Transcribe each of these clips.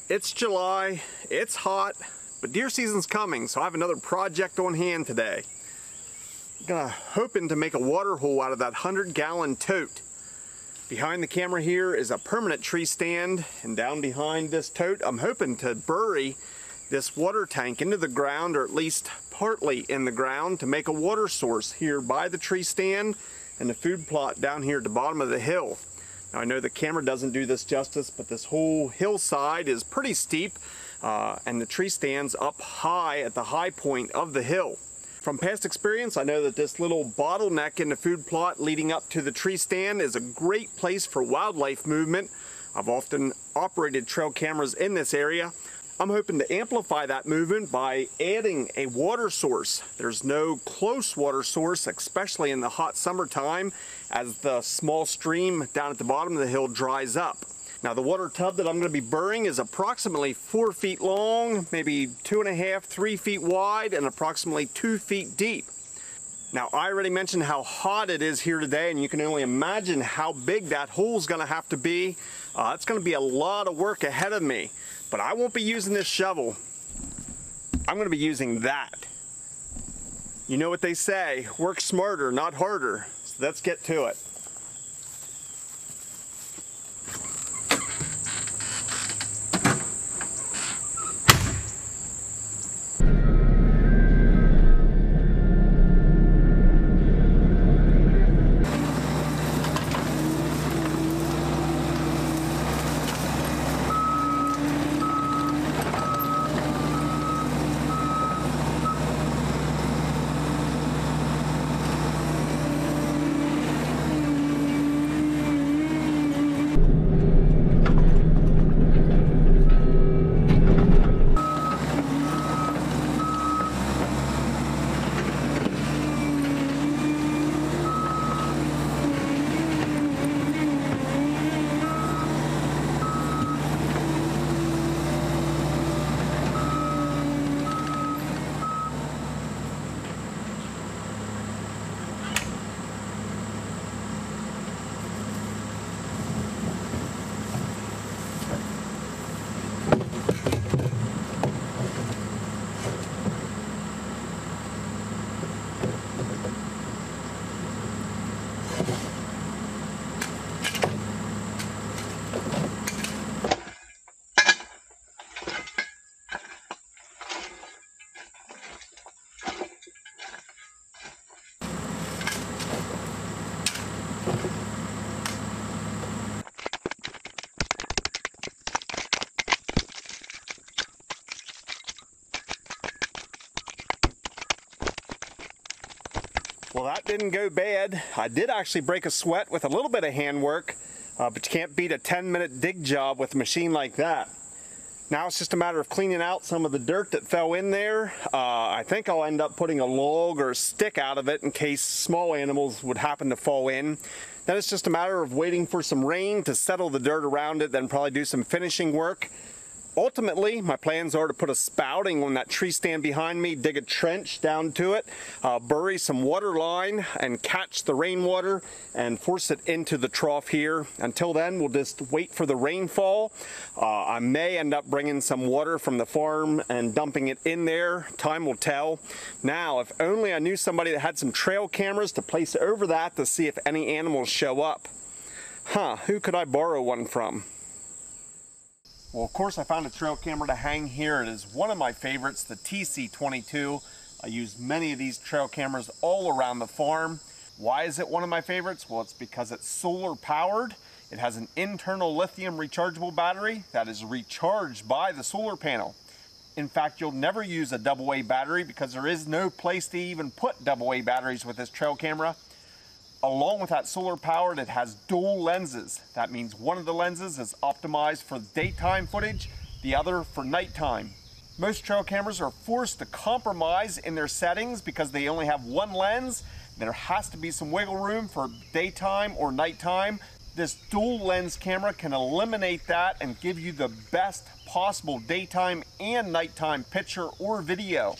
It's July, it's hot, but deer season's coming, so I have another project on hand today. I'm hoping to make a water hole out of that 100-gallon tote. Behind the camera here is a permanent tree stand, and down behind this tote I'm hoping to bury this water tank into the ground, or at least partly in the ground, to make a water source here by the tree stand and the food plot down here at the bottom of the hill. Now, I know the camera doesn't do this justice, but this whole hillside is pretty steep and the tree stands up high at the high point of the hill. From past experience, I know that this little bottleneck in the food plot leading up to the tree stand is a great place for wildlife movement. I've often operated trail cameras in this area. I'm hoping to amplify that movement by adding a water source. There's no close water source, especially in the hot summertime, as the small stream down at the bottom of the hill dries up. Now, the water tub that I'm going to be burying is approximately 4 feet long, maybe 2.5, 3 feet wide, and approximately 2 feet deep. Now, I already mentioned how hot it is here today, and you can only imagine how big that hole is going to have to be. It's going to be a lot of work ahead of me. But I won't be using this shovel. I'm going to be using that. You know what they say, work smarter, not harder. So let's get to it. Well, that didn't go bad. I did actually break a sweat with a little bit of handwork, but you can't beat a 10-minute dig job with a machine like that. Now it's just a matter of cleaning out some of the dirt that fell in there. I think I'll end up putting a log or a stick out of it in case small animals would happen to fall in. Then it's just a matter of waiting for some rain to settle the dirt around it, then probably do some finishing work. Ultimately, my plans are to put a spouting on that tree stand behind me, dig a trench down to it, bury some water line and catch the rainwater and force it into the trough here. Until then, we'll just wait for the rainfall. I may end up bringing some water from the farm and dumping it in there. Time will tell. Now, if only I knew somebody that had some trail cameras to place over that to see if any animals show up. Who could I borrow one from? Well, of course, I found a trail camera to hang here. It is one of my favorites, the TC22. I use many of these trail cameras all around the farm. Why is it one of my favorites? Well, it's because it's solar powered. It has an internal lithium rechargeable battery that is recharged by the solar panel. In fact, you'll never use a AA battery because there is no place to even put AA batteries with this trail camera. Along with that solar powered, it has dual lenses. That means one of the lenses is optimized for daytime footage, the other for nighttime. Most trail cameras are forced to compromise in their settings because they only have one lens. There has to be some wiggle room for daytime or nighttime. This dual lens camera can eliminate that and give you the best possible daytime and nighttime picture or video.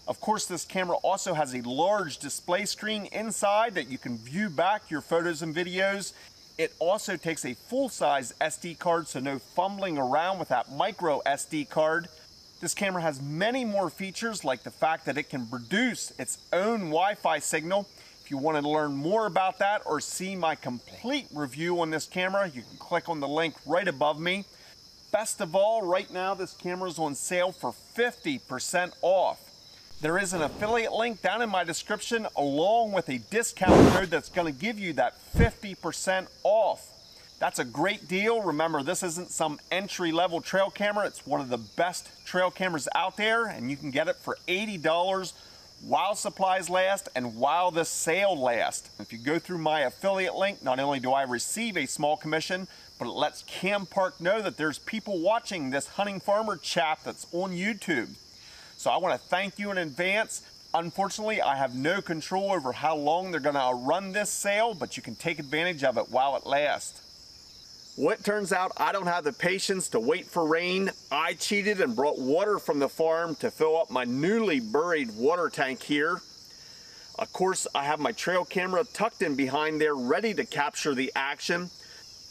Of course, this camera also has a large display screen inside that you can view back your photos and videos. It also takes a full-size SD card, so no fumbling around with that micro SD card. This camera has many more features, like the fact that it can produce its own Wi-Fi signal. If you want to learn more about that or see my complete review on this camera, you can click on the link right above me. Best of all, right now this camera is on sale for 50% off. There is an affiliate link down in my description along with a discount code that's going to give you that 50% off. That's a great deal. Remember, this isn't some entry-level trail camera. It's one of the best trail cameras out there, and you can get it for $80 while supplies last and while this sale lasts. If you go through my affiliate link, not only do I receive a small commission, but it lets Campark know that there's people watching this Hunting Farmer chat that's on YouTube. So I want to thank you in advance. Unfortunately, I have no control over how long they're going to run this sale, but you can take advantage of it while it lasts. Well, it turns out I don't have the patience to wait for rain. I cheated and brought water from the farm to fill up my newly buried water tank here. Of course, I have my trail camera tucked in behind there, ready to capture the action.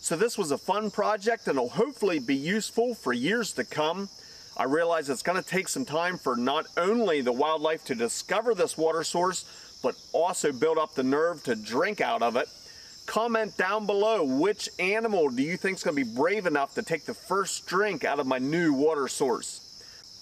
So this was a fun project and will hopefully be useful for years to come. I realize it's going to take some time for not only the wildlife to discover this water source, but also build up the nerve to drink out of it. Comment down below, which animal do you think is going to be brave enough to take the first drink out of my new water source?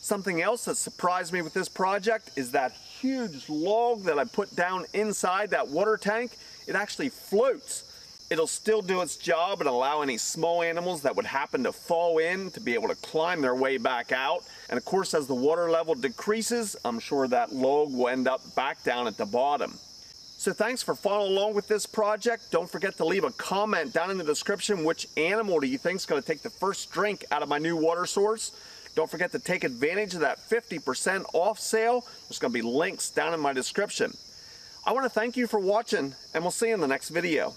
Something else that surprised me with this project is that huge log that I put down inside that water tank. It actually floats. It'll still do its job and allow any small animals that would happen to fall in to be able to climb their way back out. And of course, as the water level decreases, I'm sure that log will end up back down at the bottom. So thanks for following along with this project. Don't forget to leave a comment down in the description. Which animal do you think is going to take the first drink out of my new water source? Don't forget to take advantage of that 50% off sale. There's going to be links down in my description. I want to thank you for watching, and we'll see you in the next video.